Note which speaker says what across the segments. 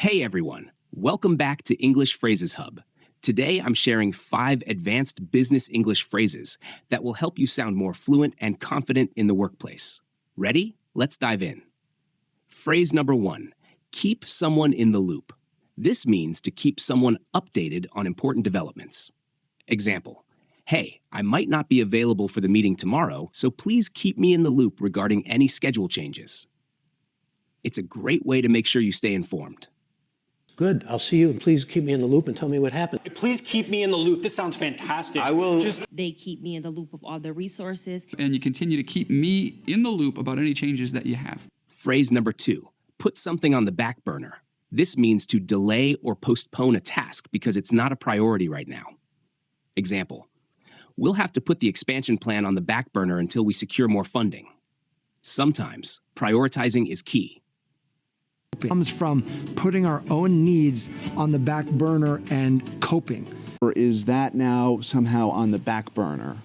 Speaker 1: Hey everyone, welcome back to English Phrases Hub. Today I'm sharing 5 advanced business English phrases that will help you sound more fluent and confident in the workplace. Ready? Let's dive in. Phrase number 1, keep someone in the loop. This means to keep someone updated on important developments. Example, hey, I might not be available for the meeting tomorrow, so please keep me in the loop regarding any schedule changes. It's a great way to make sure you stay informed.
Speaker 2: Good. I'll see you, and please keep me in the loop and tell me what happened.
Speaker 3: Please keep me in the loop. This sounds fantastic.
Speaker 4: They keep me in the loop of all their resources.
Speaker 5: And you continue to keep me in the loop about any changes that you have.
Speaker 1: Phrase number 2, put something on the back burner. This means to delay or postpone a task because it's not a priority right now. Example, we'll have to put the expansion plan on the back burner until we secure more funding. Sometimes, prioritizing is key.
Speaker 6: It comes from putting our own needs on the back burner and coping.
Speaker 7: Or is that now somehow on the back burner?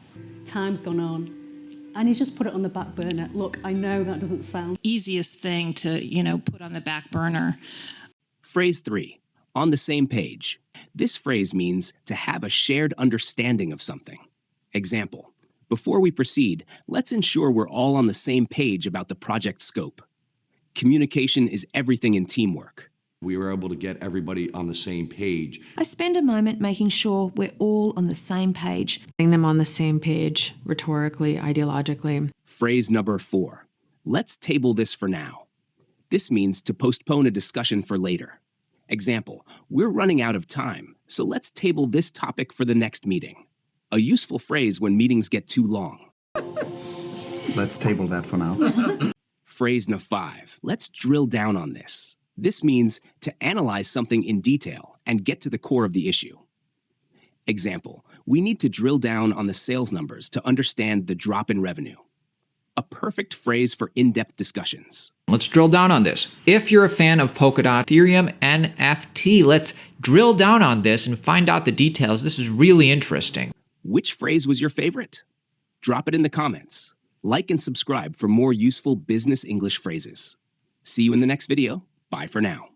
Speaker 8: Time's gone on, and he's just put it on the back burner. Look, I know that doesn't sound
Speaker 9: easiest thing to, put on the back burner.
Speaker 1: Phrase 3, on the same page. This phrase means to have a shared understanding of something. Example, before we proceed, let's ensure we're all on the same page about the project scope. Communication is everything in teamwork.
Speaker 10: We were able to get everybody on the same page.
Speaker 9: I spend a moment making sure we're all on the same page.
Speaker 11: Getting them on the same page, rhetorically, ideologically.
Speaker 1: Phrase number 4, let's table this for now. This means to postpone a discussion for later. Example, we're running out of time, so let's table this topic for the next meeting. A useful phrase when meetings get too long.
Speaker 7: Let's table that for now.
Speaker 1: Phrase number 5, let's drill down on this. This means to analyze something in detail and get to the core of the issue. Example, we need to drill down on the sales numbers to understand the drop in revenue. A perfect phrase for in-depth discussions.
Speaker 12: Let's drill down on this. If you're a fan of Polkadot, Ethereum, NFT, let's drill down on this and find out the details. This is really interesting.
Speaker 1: Which phrase was your favorite? Drop it in the comments. Like and subscribe for more useful business English phrases. See you in the next video. Bye for now.